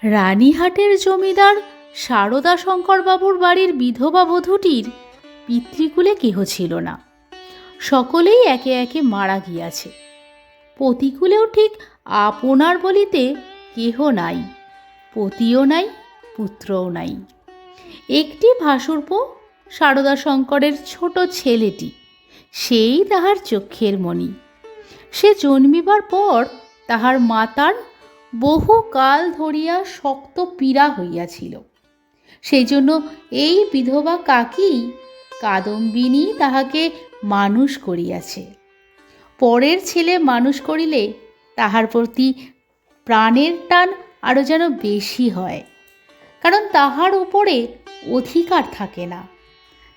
রানীহাটের জমিদার সারদা শঙ্করবাবুর বাড়ির বিধবা বধূটির পিতৃকুলে কেহ ছিল না। সকলেই একে একে মারা গিয়াছে। পতিকুলেও ঠিক আপনার বলিতে কেহ নাই, পতিও নাই, পুত্রও নাই। একটি ভাসুরপো সারদা শঙ্করের ছোট ছেলেটি, সেই তাহার চক্ষের মণি। সে জন্মিবার পর তাহার মাতার বহু কাল ধরিয়া শক্ত পীড়া হইয়াছিল। সেই জন্য এই বিধবা কাকী কাদম্বিনী তাহাকে মানুষ করিয়াছে। পরের ছেলে মানুষ করিলে তাহার প্রতি প্রাণের টান আরও যেন বেশি হয়, কারণ তাহার উপরে অধিকার থাকে না,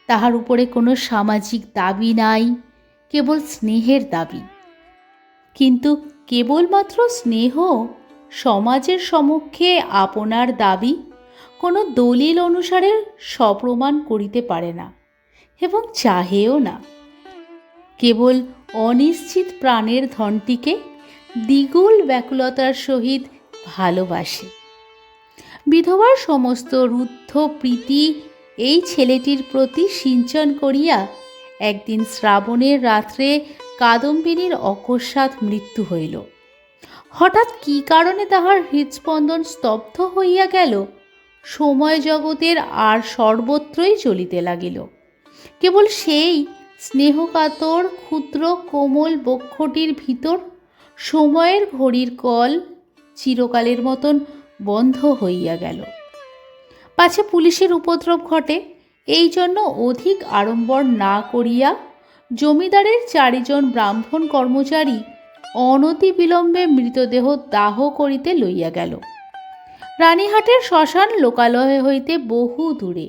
তাহার উপরে কোনো সামাজিক দাবি নাই, কেবল স্নেহের দাবি। কিন্তু কেবলমাত্র স্নেহ সমাজের সমক্ষে আপনার দাবি কোনো দলিল অনুসারে সপ্রমাণ করিতে পারে না এবং চাহেও না। কেবল অনিশ্চিত প্রাণের ধনটিকে দ্বিগুণ ব্যাকুলতার সহিত ভালোবাসে। বিধবার সমস্ত রুদ্ধ প্রীতি এই ছেলেটির প্রতি সিঞ্চন করিয়া একদিন শ্রাবণের রাত্রে কাদম্বিনীর অকস্মাৎ মৃত্যু হইল। হঠাৎ কী কারণে তাহার হৃৎস্পন্দন স্তব্ধ হইয়া গেল, সময় জগতের আর সর্বত্রই চলিতে লাগিল। কেবল সেই স্নেহকাতর ক্ষুদ্র কোমল বক্ষটির ভিতর সময়ের ঘড়ির কল চিরকালের মতন বন্ধ হইয়া গেল। পাছে পুলিশের উপদ্রব ঘটে, এই জন্য অধিক আড়ম্বর না করিয়া জমিদারের 4 জন ব্রাহ্মণ কর্মচারী অনতি বিলম্বে মৃতদেহ দাহ করিতে লইয়া গেল। রানীহাটের শ্মশান লোকালয় হইতে বহু দূরে।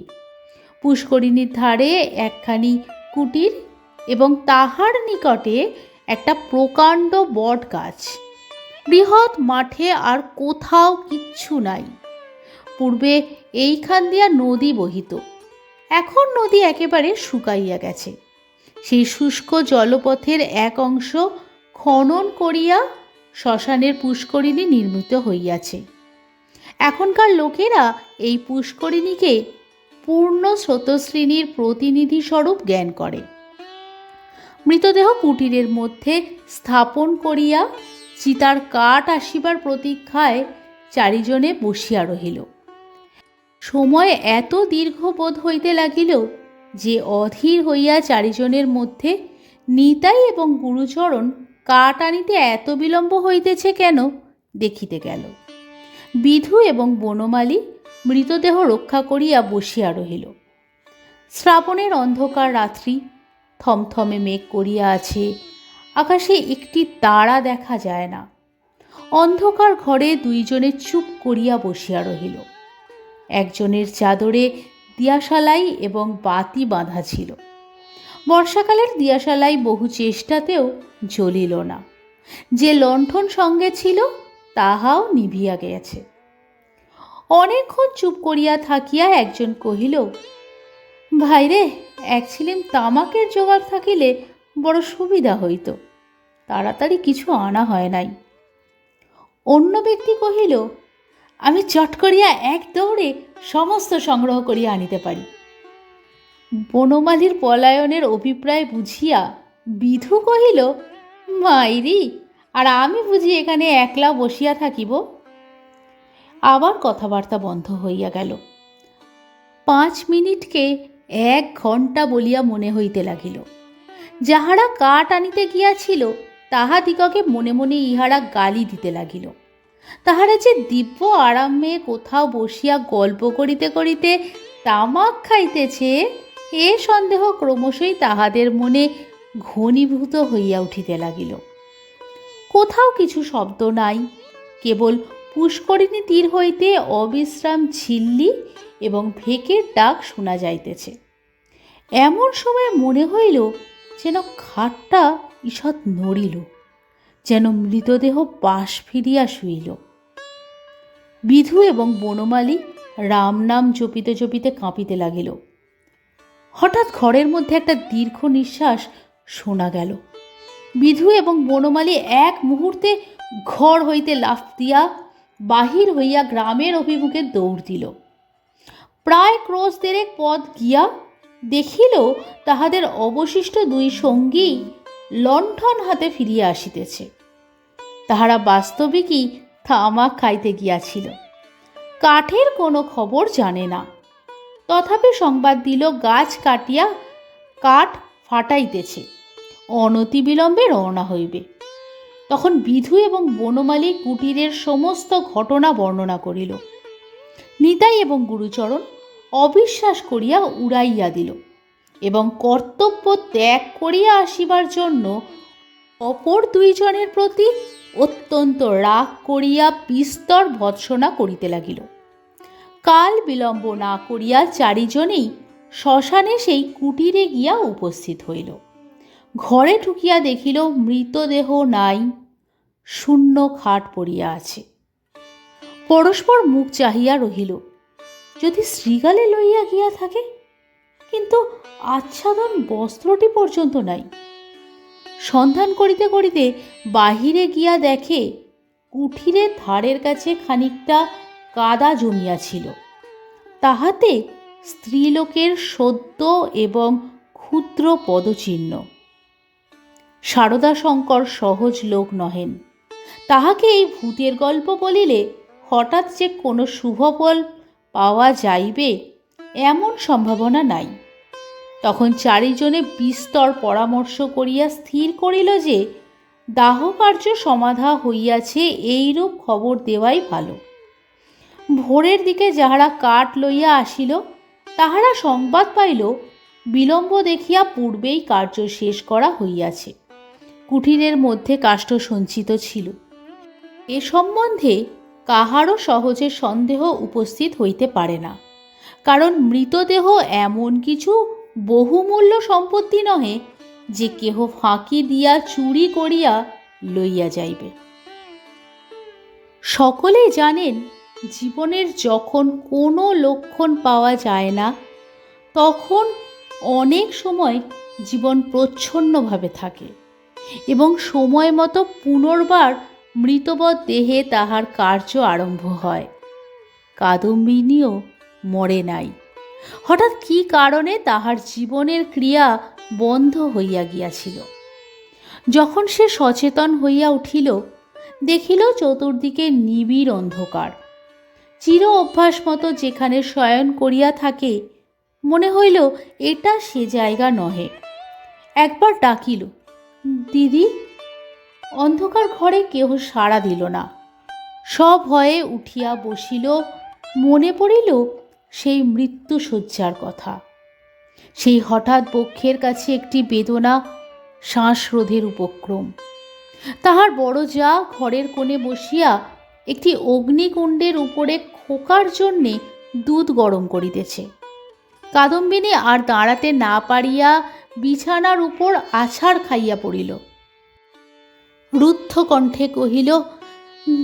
পুষ্করিণীর ধারে একখানি কুটির এবং তাহার নিকটে একটা প্রকাণ্ড বট গাছ। বৃহৎ মাঠে আর কোথাও কিচ্ছু নাই। পূর্বে এইখান দিয়া নদী বহিত, এখন নদী একেবারে শুকাইয়া গেছে। সেই শুষ্ক জলপথের এক অংশ খনন করিয়া শ্মশানের পুষ্করিণী নির্মিত হইয়াছে। এখনকার লোকেরা এই পুষ্করিণীকে পূর্ণ স্রোতস্বিনীর প্রতিনিধি স্বরূপ জ্ঞান করে। মৃতদেহ কুটিরের মধ্যে স্থাপন করিয়া চিতার কাঠ আসিবার প্রতীক্ষায় 4 জনে বসিয়া রহিল। সময় এত দীর্ঘ বোধ হইতে লাগিল যে অধীর হইয়া 4 জনের মধ্যে নিতাই এবং গুরুচরণ কাঠ আনিতে এত বিলম্ব হইতেছে কেন দেখিতে গেল। বিধু এবং বনমালী মৃতদেহ রক্ষা করিয়া বসিয়া রহিল। শ্রাবণের অন্ধকার রাত্রি, থমথমে মেঘ করিয়া আছে, আকাশে একটি তারা দেখা যায় না। অন্ধকার ঘরে 2 জনে চুপ করিয়া বসিয়া রহিল। একজনের চাদরে দিয়াশালাই এবং বাতি বাঁধা ছিল। বর্ষাকালের দিয়াশালাই বহু চেষ্টাতেও জ্বলিল না। যে লণ্ঠন সঙ্গে ছিল তাহাও নিভিয়া গেছে। অনেকক্ষণ চুপ করিয়া থাকিয়া একজন কহিল, ভাইরে, এক ছিলিম তামাকের জোগাড় থাকিলে বড় সুবিধা হইত, তাড়াতাড়ি কিছু আনা হয় নাই। অন্য ব্যক্তি কহিল, আমি চট করিয়া এক দৌড়ে সমস্ত সংগ্রহ করিয়া আনিতে পারি। বনমালীর পলায়নের অভিপ্রায় বুঝিয়া বিধু কহিল, মাইরি, আর আমি বুঝি এখানে একলা বসিয়া থাকিব। আবার কথাবার্তা বন্ধ হইয়া গেল। 5 মিনিটকে 1 ঘণ্টা বলিয়া মনে হইতে লাগিল। যাহারা কাঠ আনিতে গিয়াছিল তাহাদিগকে মনে মনে ইহারা গালি দিতে লাগিল। তাহারা যে দিব্য আরামে কোথাও বসিয়া গল্প করিতে করিতে তামাক খাইতেছে, এ সন্দেহ ক্রমশই তাহাদের মনে ঘনীভূত হইয়া উঠিতে লাগিল। কোথাও কিছু শব্দ নাই, কেবল পুষ্করিণী তীর হইতে অবিশ্রাম ঝিল্লি এবং ভেকের ডাক শোনা যাইতেছে। এমন সময় মনে হইল যেন খাটটা ঈষৎ নড়িল, যেন মৃতদেহ পাশ ফিরিয়া শুইল। বিধু এবং বনমালী রাম নাম জপিতে জপিতে কাঁপিতে লাগিল। হঠাৎ ঘরের মধ্যে একটা দীর্ঘ নিঃশ্বাস শোনা গেল। বিধু এবং বনমালী এক মুহূর্তে ঘর হইতে লাফ দিয়া বাহির হইয়া গ্রামের অভিমুখে দৌড় দিল। প্রায় ক্রোশ 1.5 পথ গিয়া দেখিল তাহাদের অবশিষ্ট 2 সঙ্গী লণ্ঠন হাতে ফিরিয়া আসিতেছে। তাহারা বাস্তবিকই তামাক খাইতে গিয়াছিল। কাঠের কোনো খবর জানে না, তথাপি সংবাদ দিল গাছ কাটিয়া কাঠ ফাটাইতেছে, অনতি বিলম্বে রওনা হইবে। তখন বিধু এবং বনমালী কুটিরের সমস্ত ঘটনা বর্ণনা করিল। নিতাই এবং গুরুচরণ অবিশ্বাস করিয়া উড়াইয়া দিল এবং কর্তব্য ত্যাগ করিয়া আসিবার জন্য অপর 2 জনের প্রতি অত্যন্ত রাগ করিয়া বিস্তর ভৎসনা করিতে লাগিল। কাল বিলম্ব না করিয়া 4 জনেই শ্মশানে সেই কুটিরে গিয়া উপস্থিত হইল। ঘরে ঢুকিয়া দেখিল মৃতদেহ নাই, শূন্য খাট পড়িয়া আছে। পরস্পর মুখ চাহিয়া রহিল, যদি শৃগালে লইয়া গিয়া থাকে, কিন্তু আচ্ছাদন বস্ত্রটি পর্যন্ত নাই। সন্ধান করিতে করিতে বাহিরে গিয়া দেখে কুঠিরের ধারের কাছে খানিকটা কাদা জমিয়াছিল, তাহাতে স্ত্রীলোকের সদ্য এবং ক্ষুদ্র পদচিহ্ন। শারদাশঙ্কর সহজ লোক নহেন, তাহাকে এই ভূতের গল্প বলিলে হঠাৎ যে কোনো শুভফল পাওয়া যাইবে এমন সম্ভাবনা নাই। তখন 4 জনে বিস্তর পরামর্শ করিয়া স্থির করিল যে দাহকার্য সমাধা হইয়াছে এইরূপ খবর দেওয়াই ভালো। ভোরের দিকে যাহারা কাঠ লইয়া আসিল, তাহারা সংবাদ পাইল বিলম্ব দেখিয়া পূর্বেই কার্য শেষ করা হইয়াছে। কুঠিরের মধ্যে কাষ্ঠ সঞ্চিত ছিল। এ সম্বন্ধে কাহারও সহজে সন্দেহ উপস্থিত হইতে পারে না, কারণ মৃতদেহ এমন কিছু বহুমূল্য সম্পত্তি নহে যে কেহ ফাঁকি দিয়া চুরি করিয়া লইয়া যাইবে। সকলেই জানেন, জীবনের যখন কোনো লক্ষণ পাওয়া যায় না, তখন অনেক সময় জীবন প্রচ্ছন্নভাবে থাকে এবং সময় মতো পুনর্বার মৃতবৎ দেহে তাহার কার্য আরম্ভ হয়। কাদম্বিনীও মরে নাই। হঠাৎ কি কারণে তাহার জীবনের ক্রিয়া বন্ধ হইয়া গিয়াছিল। যখন সে সচেতন হইয়া উঠিল, দেখিল চতুর্দিকে নিবিড় অন্ধকার। চির অভ্যাস মতো যেখানে শয়ন করিয়া থাকে, মনে হইল এটা সে জায়গা নহে। একবার ডাকিল, দিদি। অন্ধকার ঘরে কেহ সাড়া দিল না। সভয়ে উঠিয়া বসিল। মনে পড়িল সেই মৃত্যুশয্যার কথা। সেই হঠাৎ বক্ষের কাছে একটি বেদনা, শ্বাসরোধের উপক্রম। তাহার বড় যা ঘরের কোণে বসিয়া একটি অগ্নিকুণ্ডের উপরে খোকার জন্যে দুধ গরম করিতেছে। কাদম্বিনী আর দাঁড়াতে না পারিয়া বিছানার উপর আছাড় খাইয়া পড়িল। রুদ্ধ কণ্ঠে কহিল,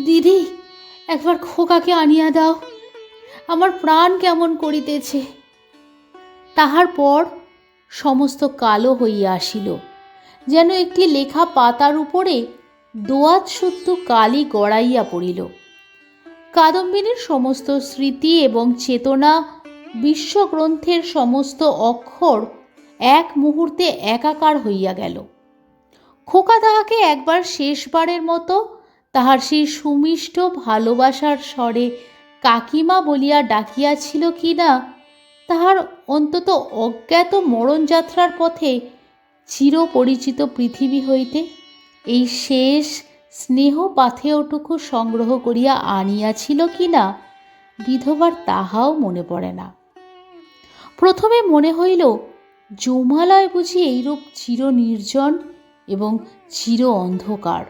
দিদি, একবার খোকাকে আনিয়া দাও, আমার প্রাণ কেমন করিতেছে। তাহার পর সমস্ত কালো হইয়া আসিল, যেন একটি লেখা পাতার উপরে দোয়াত শুদ্ধ কালি গড়াইয়া পড়িল। কাদম্বিনীর সমস্ত স্মৃতি এবং চেতনা, বিশ্বগ্রন্থের সমস্ত অক্ষর এক মুহূর্তে একাকার হইয়া গেল। খোকা তাহাকে একবার শেষবারের মতো তাহার সেই সুমিষ্ট ভালোবাসার স্বরে কাকিমা বলিয়া ডাকিয়াছিল কিনা, তাহার অন্তত অজ্ঞাত মরণযাত্রার পথে চিরপরিচিত পৃথিবী হইতে এই শেষ স্নেহ পাথেয়টুকু সংগ্রহ করিয়া আনিয়াছিল কিনা, বিধবার তাহাও মনে পড়ে না। প্রথমে মনে হইল, যৌমালয় বুঝি এইরূপ চির নির্জন এবং চির অন্ধকার।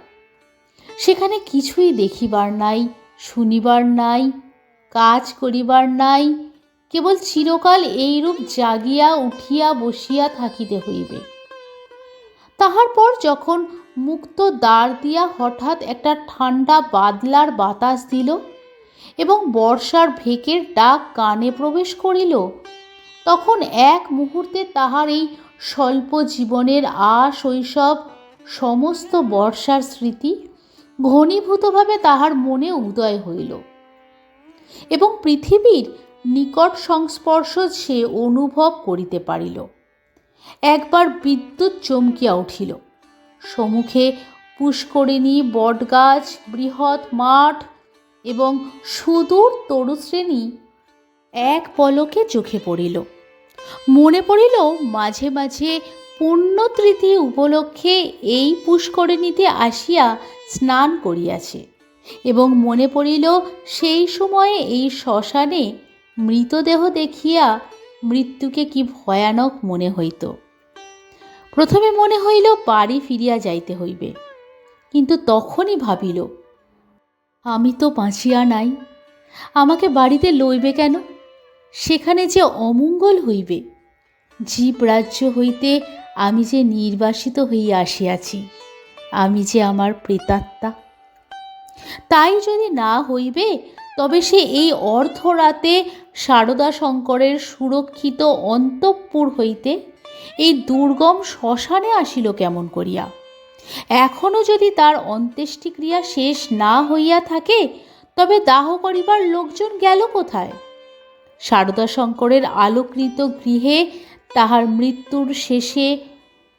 সেখানে কিছুই দেখিবার নাই, শুনিবার নাই, কাজ করিবার নাই, কেবল চিরকাল এইরূপ জাগিয়া উঠিয়া বসিয়া থাকিতে হইবে। তাহার পর যখন মুক্ত দ্বার দিয়া হঠাৎ একটা ঠান্ডা বাদলার বাতাস দিল এবং বর্ষার ভেকের ডাক কানে প্রবেশ করিল, তখন এক মুহূর্তে তাহার এই স্বল্প জীবনের শৈশব, সমস্ত বর্ষার স্মৃতি ঘনীভূতভাবে তাহার মনে উদয় হইল এবং পৃথিবীর নিকট সংস্পর্শ সে অনুভব করিতে পারিল। একবার বিদ্যুৎ চমকিয়া উঠিল। সম্মুখে পুষ্করিণী, বটগাছ, বৃহৎ মাঠ এবং সুদূর তরুশ্রেণী এক পলকে চোখে পড়িল। মনে পড়িল মাঝে মাঝে পুণ্যতিথি উপলক্ষে এই পুষ্করিণীতে আসিয়া স্নান করিয়াছে এবং মনে পড়িল সেই সময়ে এই শ্মশানে মৃতদেহ দেখিয়া মৃত্যুকে কি ভয়ানক মনে হইত। প্রথমে মনে হইল বাড়ি ফিরিয়া যাইতে হইবে, কিন্তু তখনই ভাবিল আমি তো বাঁচিয়া নাই, আমাকে বাড়িতে লইবে কেন? সেখানে যে অমঙ্গল হইবে। জীবরাজ্য হইতে আমি যে নির্বাসিত হইয়া আসিয়াছি, আমি যে আমার প্রেতাত্মা। তাই যদি না হইবে তবে সে এই অর্ধরাতে সারদা শঙ্করের সুরক্ষিত অন্তঃপুর হইতে এই দুর্গম শ্মশানে আসিল কেমন করিয়া? এখনও যদি তার অন্ত্যেষ্টিক্রিয়া শেষ না হইয়া থাকে তবে দাহ করিবার লোকজন গেল কোথায়? সারদা শঙ্করের আলোকৃত গৃহে তাহার মৃত্যুর শেষে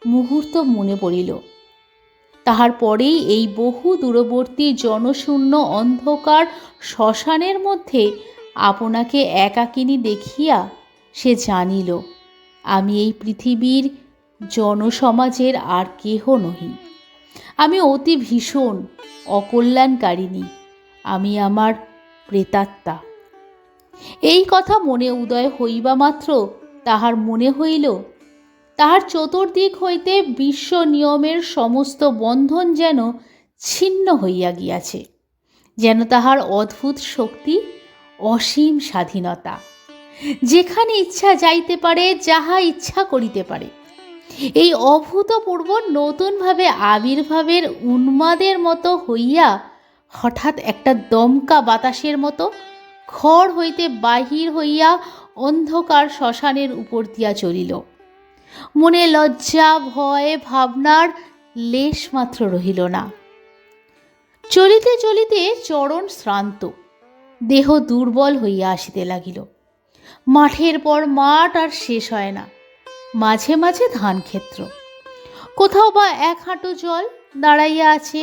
মুহূর্ত মনে পড়িল। তাহার পরেই এই বহু দূরবর্তী জনশূন্য অন্ধকার শ্মশানের মধ্যে আপনাকে একাকিনী দেখিয়া সে জানিল আমি এই পৃথিবীর জনসমাজের আর কেহ নহি। আমি অতি ভীষণ অকল্যাণকারিণী, আমি আমার প্রেতাত্মা। এই কথা মনে উদয় হইবা মাত্র তাহার মনে হইল তাহার চতুর্দিক হইতে বিশ্ব নিয়মের সমস্ত বন্ধন যেন ছিন্ন হইয়া গিয়াছে, যেন তাহার অদ্ভুত শক্তি, অসীম স্বাধীনতা, যেখানে ইচ্ছা যাইতে পারে, যাহা ইচ্ছা করিতে পারে। এই অভূতপূর্ব নতুনভাবে আবির্ভাবের উন্মাদের মতো হইয়া হঠাৎ একটা দমকা বাতাসের মতো ঘর হইতে বাহির হইয়া অন্ধকার শ্মশানের উপর দিয়া চলিল। মনে লজ্জা, ভয়, ভাবনার লেশ মাত্র রহিল না। চলিতে চলিতে চরণ শ্রান্ত, দেহ দুর্বল হইয়া আসিতে লাগিল। মাঠের পর মাঠ আর শেষ হয় না, মাঝে মাঝে ধান ক্ষেত্র, কোথাও বা এক হাঁটু জল দাঁড়াইয়া আছে।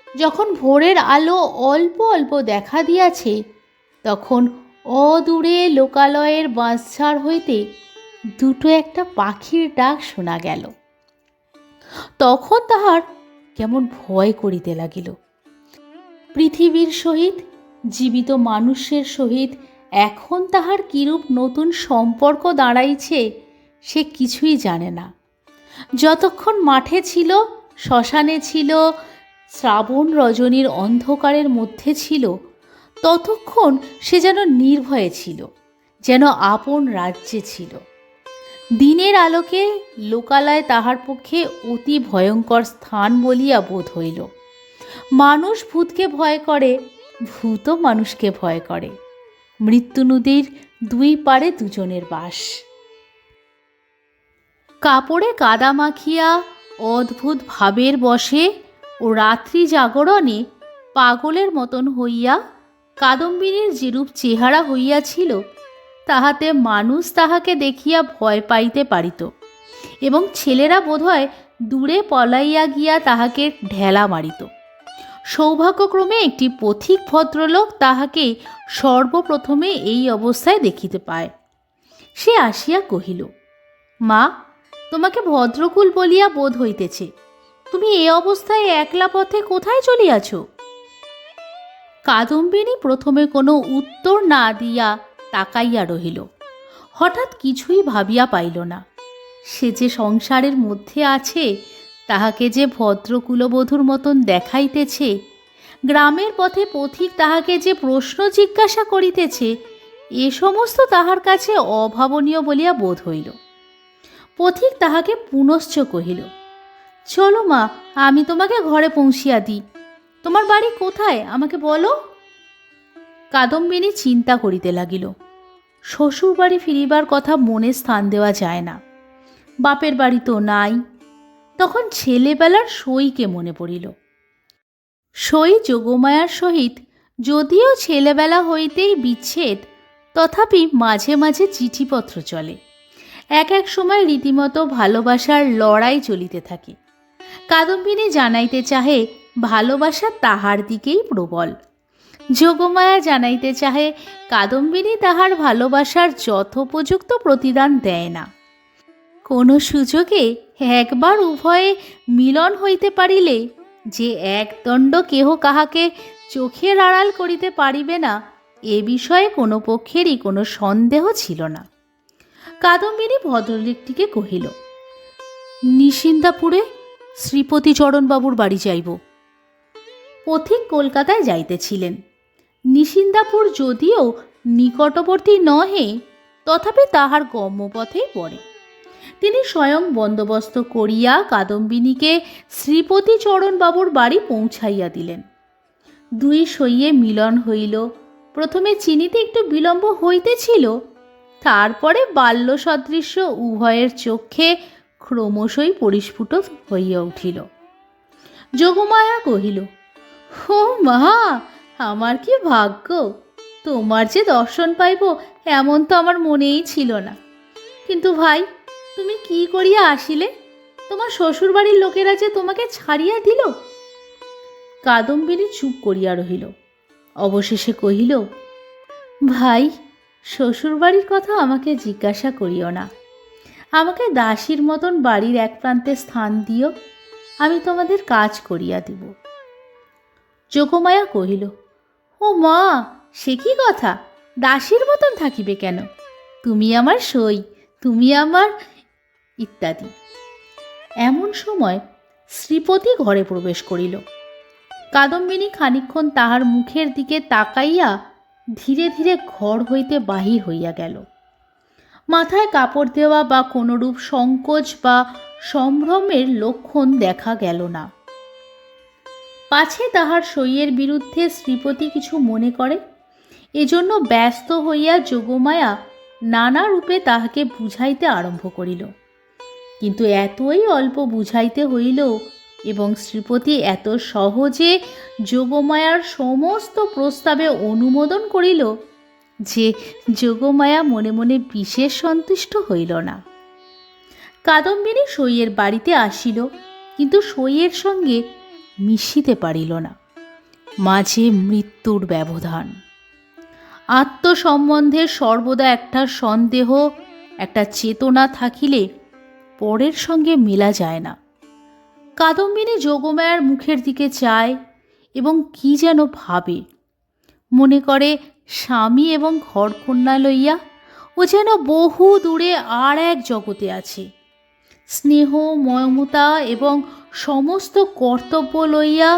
যখন ভোরের আলো অল্প অল্প দেখা দিয়াছে তখন অদূরে লোকালয়ের বাঁশঝাড় হইতে দুটো একটা পাখির ডাক শোনা গেল। তখন তাহার কেমন ভয় করিতে লাগিল। পৃথিবীর সহিত, জীবিত মানুষের সহিত এখন তাহার কিরূপ নতুন সম্পর্ক দাঁড়াইছে সে কিছুই জানে না। যতক্ষণ মাঠে ছিল, শ্মশানে ছিল, শ্রাবণ রজনীর অন্ধকারের মধ্যে ছিল, ততক্ষণ সে যেন নির্ভয়ে ছিল, যেন আপন রাজ্যে ছিল। দিনের আলোকে লোকালয় তাহার পক্ষে অতি ভয়ঙ্কর স্থান বলিয়া বোধ হইল। মানুষ ভূতকে ভয় করে, ভূতও মানুষকে ভয় করে। মৃত্যু নদীর দুই পারে দুজনের বাস। কাপড়ে কাদা মাখিয়া অদ্ভুত ভাবের বসে ও রাত্রি জাগরণে পাগলের মতন হইয়া কাদম্বিনীর যেরূপ চেহারা হইয়াছিল তাহাতে মানুষ তাহাকে দেখিয়া ভয় পাইতে পারিত এবং ছেলেরা বোধহয় দূরে পলাইয়া গিয়া তাহাকে ঢেলা মারিত। সৌভাগ্যক্রমে একটি পথিক ভদ্রলোক তাহাকে সর্বপ্রথমে এই অবস্থায় দেখিতে পায়। সে আসিয়া কহিল, মা, তোমাকে ভদ্রকুল বলিয়া বোধ হইতেছে, তুমি এ অবস্থায় একলা পথে কোথায় চলিয়াছ? কাদম্বিনী প্রথমে কোনো উত্তর না দিয়া তাকাইয়া রহিল। হঠাৎ কিছুই ভাবিয়া পাইল না। সে যে সংসারের মধ্যে আছে, তাহাকে যে ভদ্রকুলবধূর মতন দেখাইতেছে, গ্রামের পথে পথিক তাহাকে যে প্রশ্ন জিজ্ঞাসা করিতেছে, এ সমস্ত তাহার কাছে অভাবনীয় বলিয়া বোধ হইল। পথিক তাহাকে পুনশ্চ কহিল, চলো মা, আমি তোমাকে ঘরে পৌঁছিয়া দিই। তোমার বাড়ি কোথায় আমাকে বলো। কাদম্বিনী চিন্তা করিতে লাগিল। শ্বশুর বাড়ি ফিরিবার কথা মনে স্থান দেওয়া যায় না, বাপের বাড়ি তো নাই। তখন ছেলেবেলার সইকে মনে পড়িল। সই যোগমায়ার সহিত যদিও ছেলেবেলা হইতেই বিচ্ছেদ, তথাপি মাঝে মাঝে চিঠিপত্র চলে। এক এক সময় রীতিমতো ভালোবাসার লড়াই চলিতে থাকে। কাদম্বিনী জানাইতে চাহে ভালোবাসা তাহার দিকেই প্রবল। যোগমায়া জানাইতে চাহে কাদম্বিনী তাহার ভালোবাসার যথোপযুক্ত প্রতিদান দেয় না। কোনো সুযোগে একবার উভয়ে মিলন হইতে পারিলে যে একদণ্ড কেহ কাহাকে চোখের আড়াল করিতে পারিবে না, এ বিষয়ে কোনো পক্ষেরই কোনো সন্দেহ ছিল না। কাদম্বিনী ভদ্রলোকটিকে কহিল, নিশিন্দাপুরে শ্রীপতিচরণবাবুর বাড়ি যাইব। পথিক কলকাতায় যাইতেছিলেন। নিশিন্দাপুর যদিও নিকটবর্তী নহে, তথাপি তাহার গম্যপথেই পড়ে। তিনি স্বয়ং বন্দোবস্ত করিয়া কাদম্বিনীকে শ্রীপতিচরণবাবুর বাড়ি পৌঁছাইয়া দিলেন। দুই সইয়ে মিলন হইল। প্রথমে চিনিতে একটু বিলম্ব হইতেছিল, তারপরে বাল্য সদৃশ্য উভয়ের চক্ষে ক্রমশই পরিস্ফুট হইয়া উঠিল। যোগমায়া কহিল, ও মা, আমার কি ভাগ্য! তোমার যে দর্শন পাইব এমন তো আমার মনেই ছিল না। কিন্তু ভাই, তুমি কি করিয়া আসিলে? তোমার শ্বশুরবাড়ির লোকেরা যে তোমাকে ছাড়িয়া দিল। কাদম্বিনী চুপ করিয়া রহিল। অবশেষে কহিল, ভাই, শ্বশুরবাড়ির কথা আমাকে জিজ্ঞাসা করিও না। আমাকে দাসীর মতন বাড়ির এক প্রান্তে স্থান দিও, আমি তোমাদের কাজ করিয়া দিব। যোগমায়া কহিল, ও মা, সে কি কথা? দাসীর মতন থাকিবে কেন? তুমি আমার সই, তুমি আমার ইত্যাদি। এমন সময় শ্রীপতি ঘরে প্রবেশ করিল। কাদম্বিনী খানিকক্ষণ তাহার মুখের দিকে তাকাইয়া ধীরে ধীরে ঘর হইতে বাহির হইয়া গেল। মাথায় কাপড় দেওয়া বা কোনরূপ সংকোচ বা সম্ভ্রমের লক্ষণ দেখা গেল না। পাছে তাহার সইয়ের বিরুদ্ধে শ্রীপতি কিছু মনে করে, এজন্য ব্যস্ত হইয়া যোগমায়া নানা রূপে তাহাকে বুঝাইতে আরম্ভ করিল। কিন্তু এতই অল্প বুঝাইতে হইল এবং শ্রীপতি এত সহজে যোগমায়ার সমস্ত প্রস্তাবে অনুমোদন করিল যে যোগমায়া মনে মনে বিশেষ সন্তুষ্ট হইল না। কাদম্বিনী সইয়ের বাড়িতে আসিল, কিন্তু সইয়ের সঙ্গে মিশিতে পারিল না। মাঝে মৃত্যুর ব্যবধান। আত্মসম্বন্ধে সর্বদা একটা সন্দেহ, একটা চেতনা থাকিলে পরের সঙ্গে মেলা যায় না। কাদম্বিনী যোগমায়ার মুখের দিকে চায় এবং কি যেন ভাবে। মনে করে স্বামী এবং ঘরকন্যা লইয়া ও যেন বহু দূরে আর এক জগতে আছে। স্নেহ, মমতা এবং সমস্ত কর্তব্য লইয়া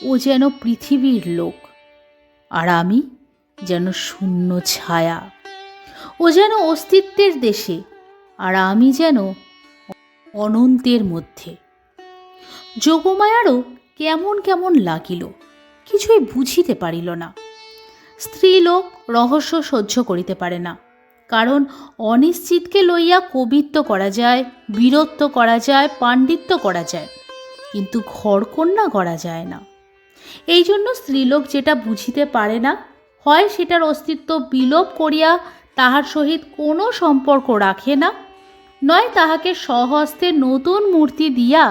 ও যেন পৃথিবীর লোক, আর আমি যেন শূন্য ছায়া। ও যেন অস্তিত্বের দেশে, আর আমি যেন অনন্তের মধ্যে। যোগমায়ারও কেমন কেমন লাগিল, কিছুই বুঝিতে পারিল না। স্ত্রীলোক রহস্য সহ্য করিতে পারে না, কারণ অনিশ্চিতকে লইয়া কবিত্ব করা যায়, বীরত্ব করা যায়, পাণ্ডিত্য করা যায়, কিন্তু ঘরকন্যা করা যায় না। এই জন্য স্ত্রীলোক যেটা বুঝিতে পারে না, হয় সেটার অস্তিত্ব বিলোপ করিয়া তাহার সহিত কোনো সম্পর্ক রাখে না, নয় তাহাকে স্বহস্তে নতুন মূর্তি দিয়া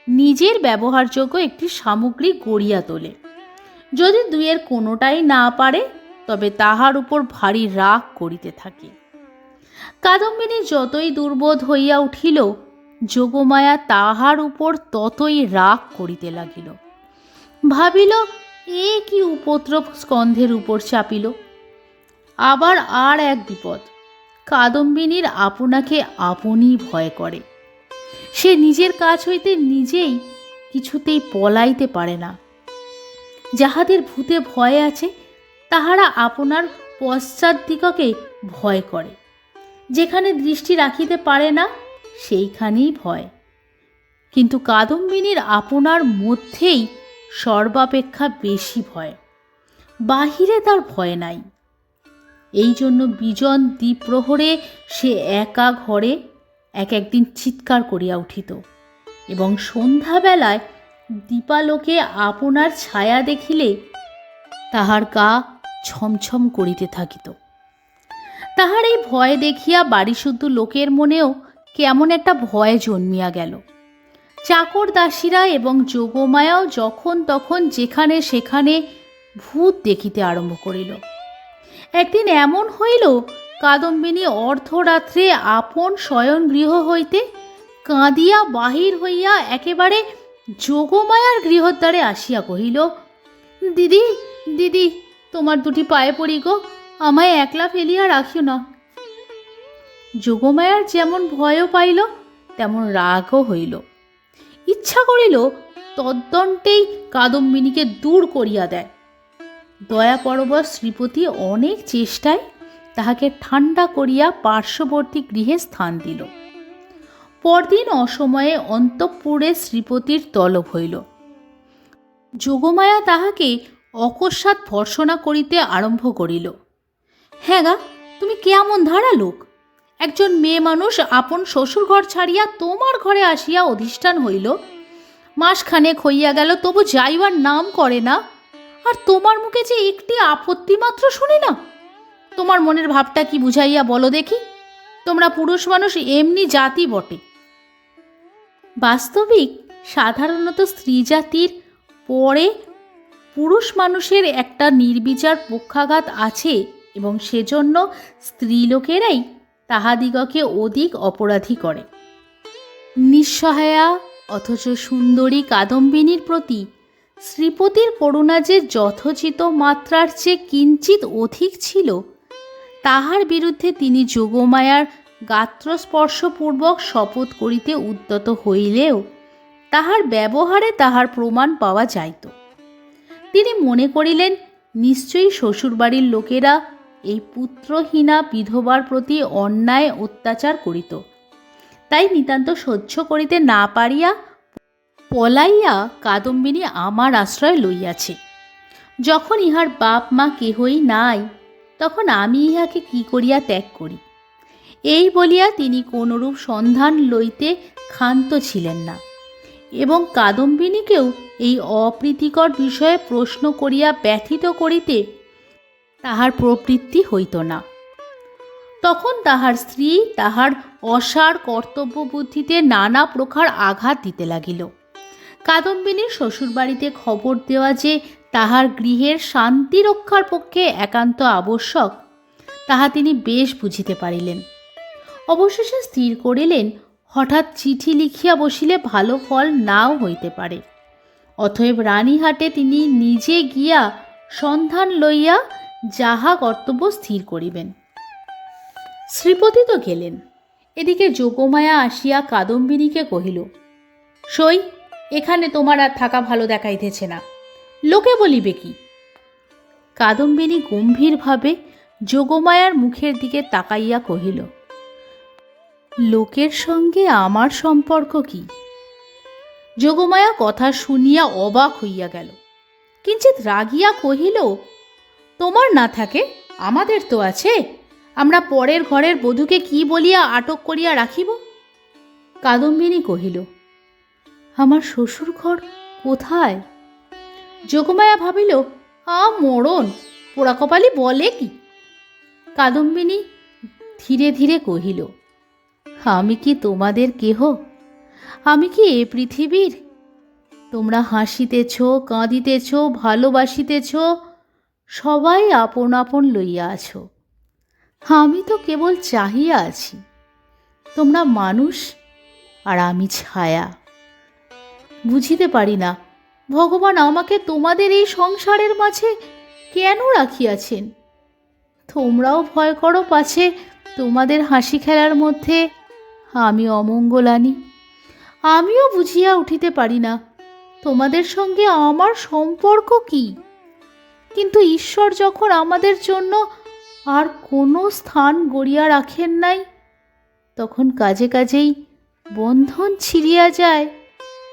নিজের ব্যবহারযোগ্য একটি সামগ্রী গড়িয়া তোলে। যদি দুইয়ের কোনোটাই না পারে, তবে তাহার উপর ভারী রাগ করিতে থাকে। কাদম্বিনী যতই দুর্বোধ হইয়া উঠিল, যোগমায়া তাহার উপর ততই রাগ করিতে লাগিল। ভাবিল, এ কি উপদ্রব স্কন্ধের উপর চাপিল। আবার আর এক বিপদ, কাদম্বিনীর আপনাকে আপনি ভয় করে। সে নিজের কাছ হইতে নিজেই কিছুতেই পলাইতে পারে না। যাহাদের ভূতে ভয় আছে, তাহারা আপনার পশ্চাৎদিগকে ভয় করে। যেখানে দৃষ্টি রাখিতে পারে না, সেইখানেই ভয়। কিন্তু কাদম্বিনীর আপনার মধ্যেই সর্বাপেক্ষা বেশি ভয়, বাহিরে তার ভয় নাই। এই জন্য বিজন দ্বিপ্রহরে সে একা ঘরে একদিন চিৎকার করিয়া উঠিত এবং সন্ধ্যাবেলায় দীপালোকে আপনার ছায়া দেখিলে তাহার গা ছমছম করিতে থাকিত। তাহার এই ভয় দেখিয়া বাড়িশুদ্ধ লোকের মনেও কেমন একটা ভয় জন্মিয়া গেল। চাকর দাসীরা এবং যোগমায়াও যখন তখন যেখানে সেখানে ভূত দেখিতে আরম্ভ করিল। একদিন এমন হইল, কাদম্বিনী অর্ধরাত্রে আপন শয়ন গৃহ হইতে কাঁদিয়া বাহির হইয়া একেবারে যোগমায়ার গৃহদ্বারে আসিয়া কহিল, দিদি দিদি, তোমার দুটি পায়ে পড়ি গো, আমায় একলা ফেলিয়া রাখিও না। যোগমায়ার যেমন ভয়ও পাইল তেমন রাগও হইল। ইচ্ছা করিল তদ্দণ্ডেই কাদম্বিনীকে দূর করিয়া দেয়। দয়াপরবশ শ্রীপতি অনেক চেষ্টায় তাহাকে ঠান্ডা করিয়া পার্শ্ববর্তী গৃহে স্থান দিল। পরদিন অসময়ে অন্তঃপুরে শ্রীপতির তলব হইল। যোগমায়া তাহাকে অকস্মাৎ ভর্ৎসনা করিতে আরম্ভ করিল। হ্যাঁ গা, তুমি কেমন ধারা লোক! একজন মেয়ে মানুষ আপন শ্বশুর ঘর ছাড়িয়া তোমার ঘরে আসিয়া অধিষ্ঠান হইল, মাসখানেক হইয়া গেল, তবু যাইবার নাম করে না, আর তোমার মুখে যে একটি আপত্তি মাত্র শুনি না। তোমার মনের ভাবটা কি বুঝাইয়া বলো দেখি। তোমরা পুরুষ মানুষ এমনি জাতি বটে। বাস্তবিক সাধারণত স্ত্রী জাতির পরে পুরুষ মানুষের একটা নির্বিচার পক্ষাঘাত আছে, এবং সেজন্য স্ত্রীলোকেরাই তাহাদিগকে অধিক অপরাধী করে। নিঃসহায়া অথচ সুন্দরী কাদম্বিনীর প্রতি শ্রীপতির করুণা যে যথোচিত মাত্রার চেয়ে কিঞ্চিত অধিক ছিল, তাহার বিরুদ্ধে তিনি যোগমায়ার গাত্রস্পর্শপূর্বক শপথ করিতে উদ্যত হইলেও তাহার ব্যবহারে তাহার প্রমাণ পাওয়া যাইত। তিনি মনে করিলেন, নিশ্চয়ই শ্বশুরবাড়ির লোকেরা এই পুত্রহীনা বিধবার প্রতি অন্যায় অত্যাচার করিত। তাই নিতান্ত সহ্য করিতে না পারিয়া পলাইয়া কাদম্বিনী আমার আশ্রয় লইয়াছে। যখন ইহার বাপ মা কেহই নাই, তখন আমি ইহাকে কি করিয়া ত্যাগ করি? এই বলিয়া তিনি কোনরূপ সন্ধান লইতে ক্ষান্ত ছিলেন না, এবং কাদম্বিনীকেও এই অপ্রীতিকর বিষয়ে প্রশ্ন করিয়া ব্যথিত করিতে তাহার প্রবৃত্তি হইত না। তখন তাহার স্ত্রী তাহার অসার কর্তব্য বুদ্ধিতে নানা প্রকার আঘাত দিতে লাগিল। কাদম্বিনীর শ্বশুরবাড়িতে খবর দেওয়া যে তাহার গৃহের শান্তি রক্ষার পক্ষে একান্ত আবশ্যক, তাহা তিনি বেশ বুঝিতে পারিলেন। অবশেষে স্থির করিলেন, হঠাৎ চিঠি লিখিয়া বসিলে ভালো ফল নাও হইতে পারে। অতএব রানীহাটে তিনি নিজে গিয়া সন্ধান লইয়া যাহা কর্তব্য স্থির করিবেন। শ্রীপতি তো গেলেন। এদিকে যোগমায়া আসিয়া কাদম্বিনীকে কহিল, সই, এখানে তোমার আর থাকা ভালো দেখাইতেছে না, লোকে বলিবে কি? কাদম্বিনী গম্ভীরভাবে যোগমায়ার মুখের দিকে তাকাইয়া কহিল, লোকের সঙ্গে আমার সম্পর্ক কি? যোগমায়া কথা শুনিয়া অবাক হইয়া গেল। কিঞ্চিৎ রাগিয়া কহিল, তোমার না থাকে আমাদের তো আছে, আমরা পরের ঘরের বধূকে কি বলিয়া আটক করিয়া রাখিব? কাদম্বিনী কহিল, আমার শ্বশুর ঘর কোথায়? যোগমায়া ভাবিল, মরণ, পোড়া কপালি বলে কি? কাদম্বিনী ধীরে ধীরে কহিল, আমি কি তোমাদের কেহ? আমি কি এ পৃথিবীর? তোমরা হাসিতেছ, কাঁদিতেছ, ভালোবাসিতেছ, সবাই আপন আপন লইয়া আছো। আমি তো কেবল চাহিয়া আছি। তোমরা মানুষ আর আমি ছায়া। বুঝিতে পারি না ভগবান আমাকে তোমাদের এই সংসারের মাঝে কেন রাখিয়াছেন। তোমরাও ভয় করো পাছে তোমাদের হাসি খেলার মধ্যে আমি অমঙ্গল আনি। আমিও বুঝিয়া উঠিতে পারি না তোমাদের সঙ্গে আমার সম্পর্ক কি। কিন্তু ঈশ্বর যখন আমাদের জন্য আর কোনো স্থান গড়িয়া রাখেন নাই, তখন কাজে কাজেই বন্ধন ছিঁড়িয়া যায়,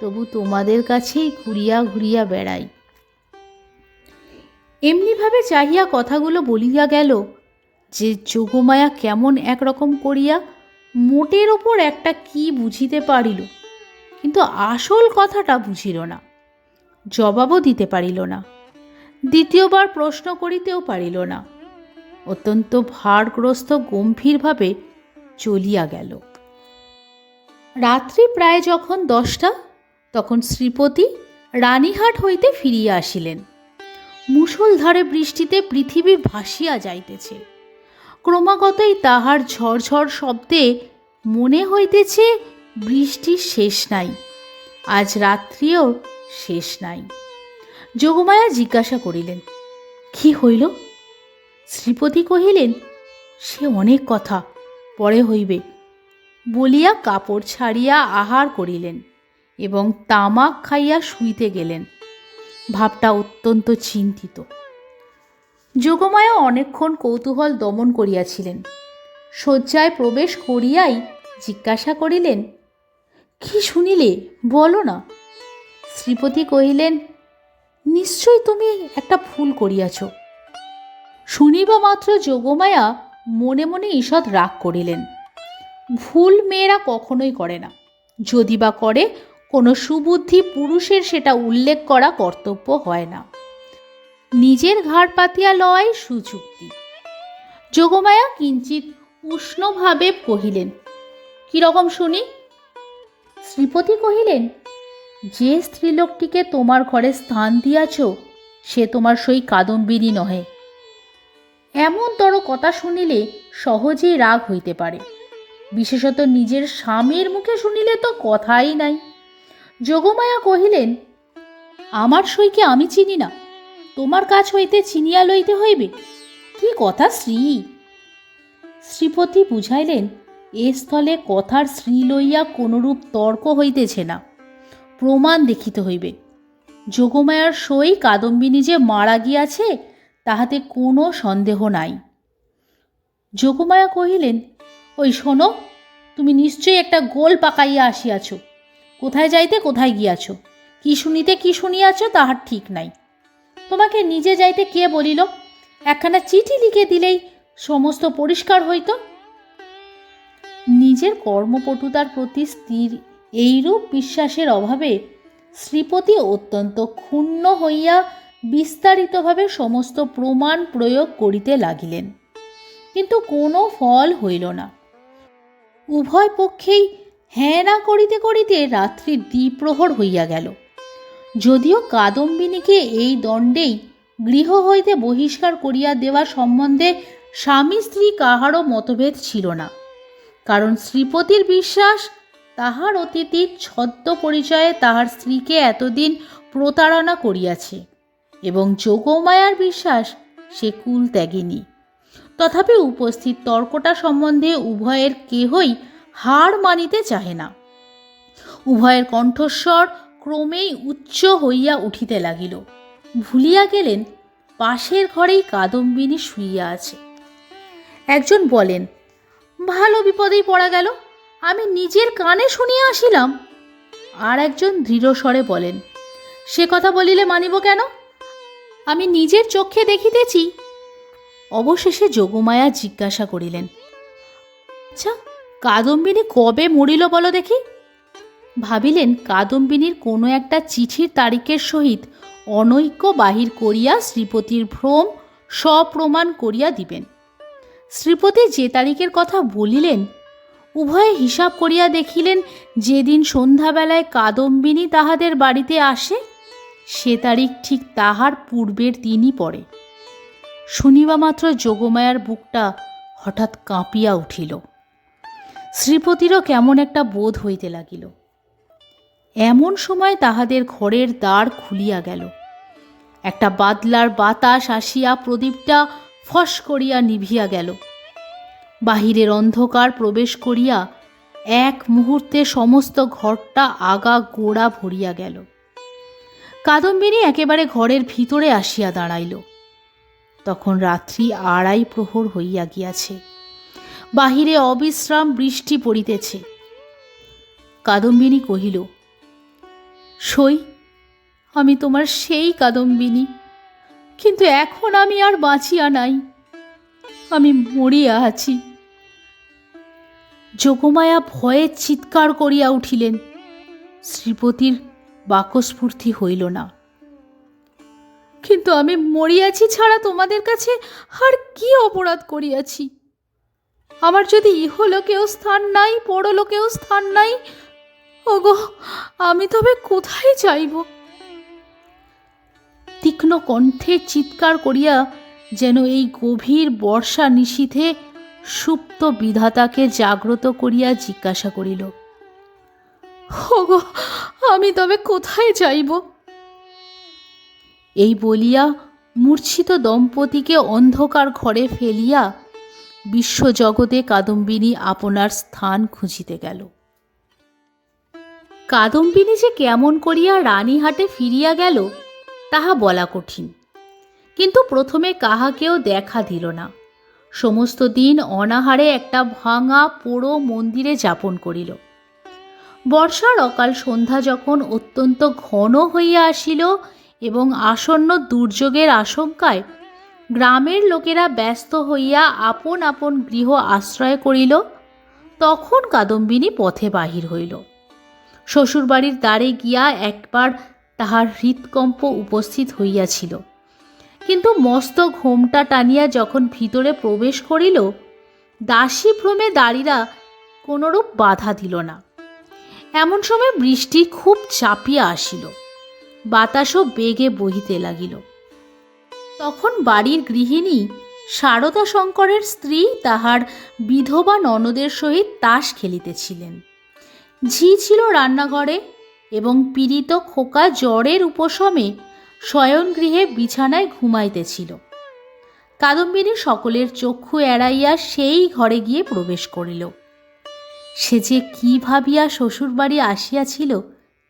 তবু তোমাদের কাছেই ঘুরিয়া ঘুরিয়া বেড়াই। এমনিভাবে চাহিয়া কথাগুলো বলিয়া গেল যে যোগমায়া কেমন একরকম করিয়া মোটের ওপর একটা কি বুঝিতে পারিল, কিন্তু আসল কথাটা বুঝিল না। জবাবও দিতে পারিল না, দ্বিতীয়বার প্রশ্ন করিতেও পারিল না। অত্যন্ত ভারগ্রস্ত গম্ভীরভাবে চলিয়া গেল। রাত্রি প্রায় যখন 10টা, তখন শ্রীপতি রানীহাট হইতে ফিরিয়া আসিলেন। মুষলধারে বৃষ্টিতে পৃথিবী ভাসিয়া যাইতেছে। ক্রমাগতই তাহার ঝরঝর শব্দে মনে হইতেছে বৃষ্টির শেষ নাই, আজ রাত্রিও শেষ নাই। যোগমায়া জিজ্ঞাসা করিলেন, কি হইল? শ্রীপতি কহিলেন, সে অনেক কথা, পরে হইবে বলিয়া কাপড় ছাড়িয়া আহার করিলেন এবং তামাক খাইয়া শুইতে গেলেন। ভাবটা অত্যন্ত চিন্তিত। যোগমায়া অনেকক্ষণ কৌতূহল দমন করিয়াছিলেন। শয্যায় প্রবেশ করিয়াই জিজ্ঞাসা করিলেন, কি শুনিলে বলো না। শ্রীপতি কহিলেন, নিশ্চয় তুমি একটা ভুল করিয়াছ। শুনিবা মাত্র যোগমায়া মনে মনে ঈষৎ রাগ করিলেন। ভুল মেয়েরা কখনোই করে না, যদি বা করে কোনো সুবুদ্ধি পুরুষের সেটা উল্লেখ করা কর্তব্য হয় না। নিজের ঘাড় পাতিয়া লওয়াই সুযুক্তি। যোগমায়া কিঞ্চিত উষ্ণভাবে কহিলেন, কিরকম শুনি? শ্রীপতি কহিলেন, যে স্ত্রীলোকটিকে তোমার ঘরে স্থান দিয়াছ সে তোমার সই কাদম্বিনী নহে। এমনতর কথা শুনিলে সহজেই রাগ হইতে পারে, বিশেষত নিজের স্বামীর মুখে শুনিলে তো কথাই নাই। যোগমায়া কহিলেন, আমার সইকে আমি চিনি না, তোমার কাছ হইতে চিনিয়া লইতে হইবে? কি কথা শ্রী! শ্রীপতি বুঝাইলেন, এ স্থলে কথার শ্রী লইয়া কোনরূপ তর্ক হইতেছে না, প্রমাণ দেখিতে হইবে। যোগমায়ার সই কাদম্বিনী যে মারা গিয়াছে তাহাতে কোনো সন্দেহ নাই। যোগমায়া কহিলেন, ওই শোনো, তুমি নিশ্চয়ই একটা গোল পাকাইয়া আসিয়াছ। কোথায় যাইতে কোথায় গিয়াছ, কি শুনিতে কি শুনিয়াছ তাহার ঠিক নাই। তোমাকে নিজে যাইতে কে বলিল? একখানা চিঠি লিখে দিলেই সমস্ত পরিষ্কার হইত। নিজের কর্মপটুতার প্রতি স্ত্রীর এইরূপ বিশ্বাসের অভাবে শ্রীপতি অত্যন্ত ক্ষুণ্ণ হইয়া বিস্তারিতভাবে সমস্ত প্রমাণ প্রয়োগ করিতে লাগিলেন, কিন্তু কোনো ফল হইল না। উভয় পক্ষেই হ্যাঁ না করিতে করিতে রাত্রি দ্বিপ্রহর হইয়া গেল। যদিও কাদম্বিনীকে এই দণ্ডেই গৃহ হইতে বহিষ্কার করিয়া দেওয়া সম্বন্ধে স্বামী স্ত্রী কাহারও মতভেদ ছিল না, কারণ শ্রীপতির বিশ্বাস তাহার অতিথির ছদ্ম পরিচয়ে তাহার স্ত্রীকে এতদিন প্রতারণা করিয়াছে, এবং যোগমায়ার বিশ্বাস সে কুল ত্যাগিনী। তথাপি উপস্থিত তর্কটা সম্বন্ধে উভয়ের কেহই হার মানিতে চাহে না। উভয়ের কণ্ঠস্বর ক্রমেই উচ্চ হইয়া উঠিতে লাগিল। ভুলিয়া গেলেন পাশের ঘরেই কাদম্বিনী শুইয়া আছে। একজন বলেন, ভালো বিপদেই পড়া গেল, আমি নিজের কানে শুনিয়া আসিলাম। আর একজন দৃঢ়স্বরে বলেন, সে কথা বলিলে মানিব কেন, আমি নিজের চক্ষে দেখিতেছি। অবশেষে যোগমায়া জিজ্ঞাসা করিলেন, আচ্ছা, কাদম্বিনী কবে মরিল বলো দেখি? ভাবিলেন কাদম্বিনীর কোনো একটা চিঠির তারিখের সহিত অনৈক্য বাহির করিয়া শ্রীপতির ভ্রম সপ্রমাণ করিয়া দিবেন। শ্রীপতি যে তারিখের কথা বলিলেন, উভয়ে হিসাব করিয়া দেখিলেন যেদিন সন্ধ্যাবেলায় কাদম্বিনী তাহাদের বাড়িতে আসে সে তারিখ ঠিক তাহার পূর্বের দিনই পড়ে। শুনিবা মাত্র যোগমায়ার বুকটা হঠাৎ কাঁপিয়া উঠিল। শ্রীপতিরও কেমন একটা বোধ হইতে লাগিল। এমন সময় তাহাদের ঘরের দ্বার খুলিয়া গেল। একটা বাদলার বাতাস আসিয়া প্রদীপটা ফস করিয়া নিভিয়া গেল। বাহিরের অন্ধকার প্রবেশ করিয়া এক মুহূর্তে সমস্ত ঘরটা আগা গোড়া ভরিয়া গেল। কাদম্বিনী একেবারে ঘরের ভিতরে আসিয়া দাঁড়াইল। তখন রাত্রি 2:30 প্রহর হইয়া গিয়াছে। বাহিরে অবিশ্রাম বৃষ্টি পড়িতেছে। কাদম্বিনী কহিল, সই, আমি তোমার সেই কাদম্বিনী, কিন্তু এখন আমি আর বাঁচিয়া নাই, আমি মরিয়া আছি। যোগমায়া ভয়ে চিৎকার করিয়া উঠিলেন। শ্রীপতির বাক্যস্ফূর্তি হইল না। কিন্তু আমি মরিয়াছি ছাড়া তোমাদের কাছে আর কি অপরাধ করিয়াছি? আমার যদি ইহলোকেও স্থান নাই, পরলোকেও স্থান নাই, ওগো আমি তবে কোথায় যাইব? তীক্ষ্ণ কণ্ঠে চিৎকার করিয়া যেন এই গভীর বর্ষা নিশীথে সুপ্ত বিধাতাকে জাগ্রত করিয়া জিজ্ঞাসা করিল, ওগো আমি তবে কোথায় যাইব? এই বলিয়া মূর্ছিত দম্পতিকে অন্ধকার ঘরে ফেলিয়া বিশ্বজগতে কাদম্বিনী আপনার স্থান খুঁজিতে গেল। কাদম্বিনী যে কেমন করিয়া রানীহাটে ফিরিয়া গেল তাহা বলা কঠিন, কিন্তু প্রথমে কাহাকেও দেখা দিল না। সমস্ত দিন অনাহারে একটা ভাঙা পোড়ো মন্দিরে যাপন করিল। বর্ষার অকাল সন্ধ্যা যখন অত্যন্ত ঘন হইয়া আসিল এবং আসন্ন দুর্যোগের আশঙ্কায় গ্রামের লোকেরা ব্যস্ত হইয়া আপন আপন গৃহ আশ্রয় করিল, তখন কাদম্বিনী পথে বাহির হইল। শ্বশুরবাড়ির দ্বারে গিয়া একবার তাহার হৃৎকম্প উপস্থিত হইয়াছিল, কিন্তু মস্ত ঘোমটা টানিয়া যখন ভিতরে প্রবেশ করিল, দাসী ভ্রমে দাঁড়িরা কোনরূপ বাধা দিল না। এমন সময় বৃষ্টি খুব চাপিয়া আসিল, বাতাসও বেগে বহিতে লাগিল। তখন বাড়ির গৃহিণী শারদা শঙ্করের স্ত্রী তাহার বিধবা ননদের সহিত তাস খেলিতেছিলেন। ঝি ছিল রান্নাঘরে এবং পীড়িত খোকা জ্বরের উপশমে শয়নগৃহে বিছানায় ঘুমাইতেছিল। কাদম্বিনী সকলের চক্ষু এড়াইয়া সেই ঘরে গিয়ে প্রবেশ করিল। সে যে কি ভাবিয়া শ্বশুরবাড়ি আসিয়াছিল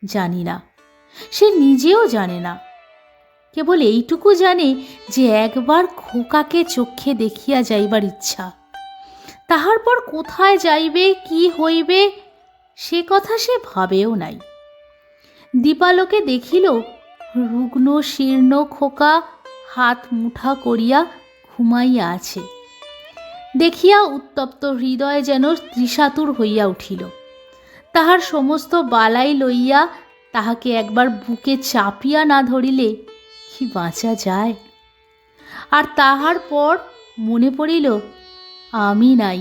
জানি না, সে নিজেও জানে না। কেবল এইটুকু জানে যে একবার খোকাকে চক্ষে দেখিয়া যাইবার ইচ্ছা। তাহার পর কোথায় যাইবে, কি হইবে, সে কথা সে ভাবেও নাই। দীপালোকে দেখিল রুগ্ন শীর্ণ খোকা হাত মুঠা করিয়া ঘুমাইয়া আছে। দেখিয়া উত্তপ্ত হৃদয় যেন ত্রিশাতুর হইয়া উঠিল। তাহার সমস্ত বালাই লইয়া তাহাকে একবার বুকে চাপিয়া না ধরিলে কি বাঁচা যায়? আর তাহার পর মনে পড়িল, আমি নাই,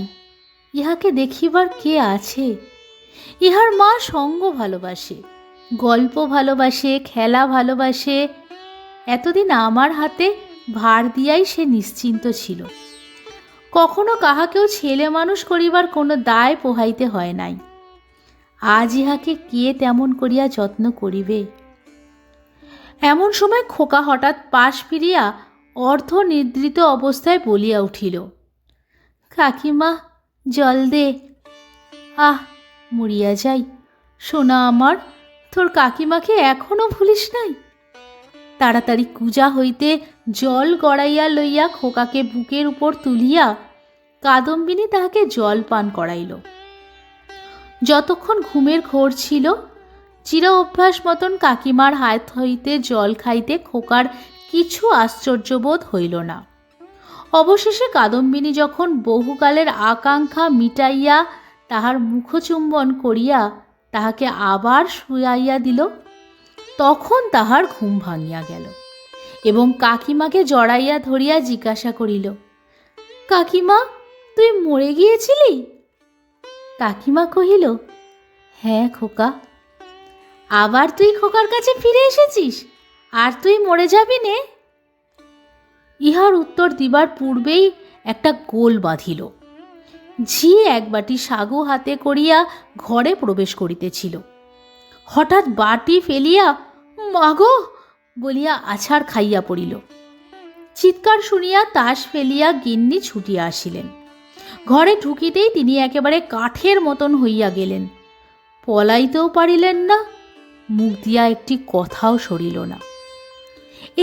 ইহাকে দেখিবার কে আছে? ইহার মা সঙ্গ ভালোবাসে, গল্প ভালোবাসে, খেলা ভালোবাসে। এতদিন আমার হাতে ভার দিয়াই সে নিশ্চিন্ত ছিল। কখনো কাহাকেও ছেলে মানুষ করিবার কোনো দায় পোহাইতে হয় নাই। আজ ইহাকে কে তেমন করিয়া যত্ন করিবে? এমন সময় খোকা হঠাৎ পাশ ফিরিয়া অর্ধ নিদ্রিত অবস্থায় বলিয়া উঠিল, কাকিমা জল দে। আহ, মরিয়া যাই, সোনা আমার, তোর কাকিমাকে এখনো ভুলিস নাই? তাড়াতাড়ি কুজা হইতে জল গড়াইয়া লইয়া খোকাকে বুকের উপর তুলিয়া কাদম্বিনী তাহাকে জল পান করাইল। যতক্ষণ ঘুমের ঘোর ছিল, চির অভ্যাস মতন কাকিমার হাত হইতে জল খাইতে খোকার কিছু আশ্চর্যবোধ হইল না। অবশেষে কাদম্বিনী যখন বহুকালের আকাঙ্ক্ষা মিটাইয়া তাহার মুখচুম্বন করিয়া তাহাকে আবার শুয়াইয়া দিল, তখন তাহার ঘুম ভাঙিয়া গেল এবং কাকিমাকে জড়াইয়া ধরিয়া জিজ্ঞাসা করিল, কাকিমা তুই মরে গিয়েছিলি? কাকিমা কহিল, হ্যাঁ খোকা। আবার তুই খোকার কাছে ফিরে এসেছিস, আর তুই মরে যাবি নে? ইহার উত্তর দিবার পূর্বেই একটা গোল বাঁধিল। ঝি এক বাটি সাগু হাতে করিয়া ঘরে প্রবেশ করিতেছিল। হঠাৎ বাটি ফেলিয়া মাগো বলিয়া আছাড় খাইয়া পড়িল। চিৎকার শুনিয়া তাস ফেলিয়া গিন্নি ছুটিয়া আসিলেন। ঘরে ঢুকিতেই তিনি একেবারে কাঠের মতন হইয়া গেলেন। পলাইতেও পারিলেন না, মুখ দিয়া একটি কথাও সরিল না।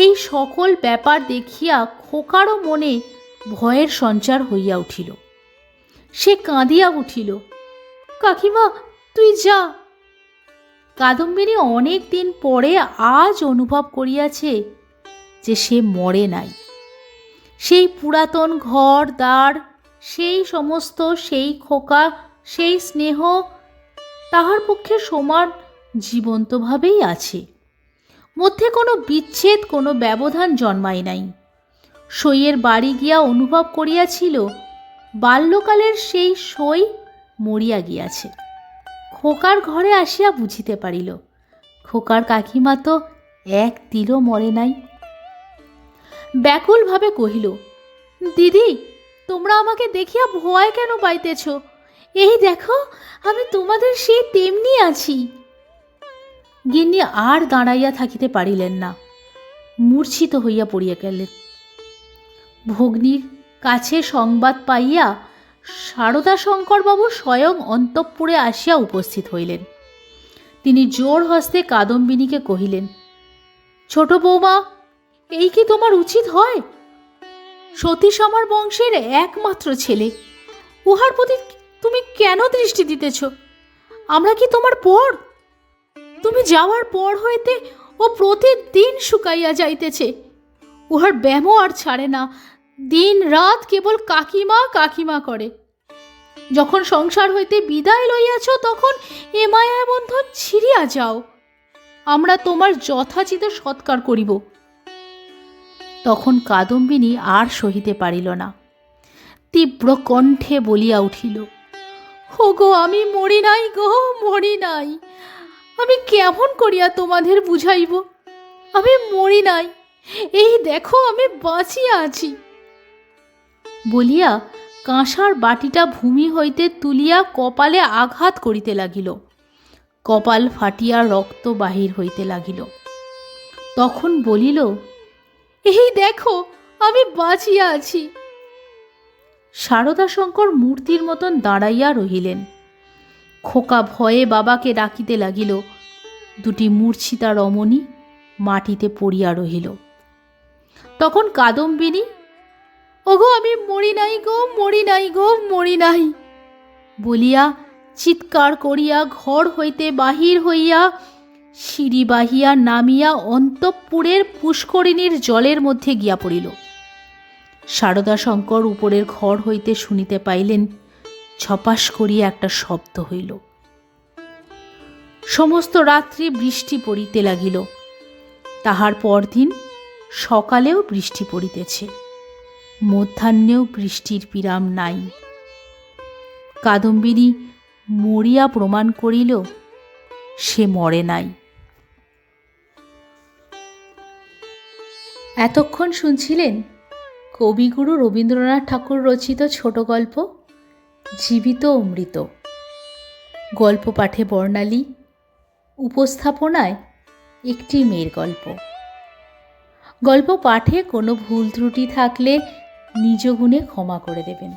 এই সকল ব্যাপার দেখিয়া খোকারও মনে ভয়ের সঞ্চার হইয়া উঠিল। সে কাঁদিয়া উঠিল, কাকিমা তুই যা। কাদম্বিনী অনেক দিন পরে আজ অনুভব করিয়াছে যে সে মরে নাই। সেই পুরাতন ঘর দ্বার, সেই সমস্ত, সেই খোকা, সেই স্নেহ তাহার পক্ষে সমান জীবন্তভাবেই আছে। মধ্যে কোনো বিচ্ছেদ, কোনো ব্যবধান জন্মায় নাই। সইয়ের বাড়ি গিয়া অনুভব করিয়াছিল বাল্যকালের সেই সই মরিয়া গিয়াছে। খোকার ঘরে আসিয়া বুঝিতে পারিল খোকার কাকিমা তো এক তিলও মরে নাই। ব্যাকুলভাবে কহিল, দিদি, তোমরা আমাকে দেখিয়া ভয় কেন পাইতেছ? এই দেখো, আমি তোমাদের সেই তেমনি আছি। গিন্নি আর দাঁড়াইয়া থাকিতে পারিলেন না, মূর্ছিত হইয়া পড়িয়া গেলেন। ভগ্নীর কাছে সংবাদ পাইয়া শারদাশঙ্করবাবু স্বয়ং অন্তঃপুরে আসিয়া উপস্থিত হইলেন। তিনি জোর হস্তে কাদম্বিনীকে কহিলেন, ছোট বৌমা, এই কি তোমার উচিত হয়? সতীশ আমার বংশের একমাত্র ছেলে, উহার প্রতি তুমি কেন দৃষ্টি দিতেছ? আমরা কি তোমার পর? তুমি যাওয়ার পর হইতে ও প্রতিদিন শুকাইয়া যাইতেছে। উহার ব্যামো আর ছাড়ে না, দিন রাত কেবল কাকিমা কাকিমা করে। যখন সংসার হইতে বিদায় লইয়াছ তখন এ মায়া বন্ধন ছিঁড়িয়া যাও, আমরা তোমার যথাচিত সৎকার করিব। তখন কাদম্বিনী আর সহিতে পারিল না, তীব্র কণ্ঠে বলিয়া উঠিল, হো গো, আমি মরি নাই গো, মরি নাই। আমি কেমন করিয়া তোমাদের বুঝাইব? আমি মরি নাই, এই দেখো আমি বাঁচিয়া আছি। বলিয়া কাঁসার বাটিটা ভূমি হইতে তুলিয়া কপালে আঘাত করিতে লাগিল। কপাল ফাটিয়া রক্ত বাহির হইতে লাগিল। তখন বলিল, এই দেখো আমি বাঁচিয়া আছি। শারদাশঙ্কর মূর্তির মতন দাঁড়াইয়া রহিলেন। খোকা ভয়ে বাবাকে ডাকিতে লাগিল। দুটি মূর্ছিতা রমণী মাটিতে পড়িয়া রহিল। তখন কাদম্বিনী, ওগো, আমি মরি নাই গো, মরি নাই গো, মরি নাই বলিয়া চিৎকার করিয়া ঘর হইতে বাহির হইয়া সিঁড়ি বাহিয়া নামিয়া অন্তঃপুরের পুষ্করিণীর জলের মধ্যে গিয়া পড়িল। শারদাশঙ্কর উপরের ঘর হইতে শুনিতে পাইলেন ছপাস করিয়া একটা শব্দ হইল। সমস্ত রাত্রি বৃষ্টি পড়িতে লাগিল। তাহার পরদিন সকালেও বৃষ্টি পড়িতেছে, মধ্যাহ্নেও বৃষ্টির বিরাম নাই। কাদম্বিনী মরিয়া প্রমাণ করিল সে মরে নাই। এতক্ষণ শুনছিলেন কবিগুরু রবীন্দ্রনাথ ঠাকুর রচিত ছোট গল্প জীবিত অমৃত। গল্প পাঠে বর্ণালী, উপস্থাপনায় একটি মেয়ের গল্প। গল্প পাঠে কোনো ভুল ত্রুটি থাকলে নিজ গুণে ক্ষমা করে দেবেন।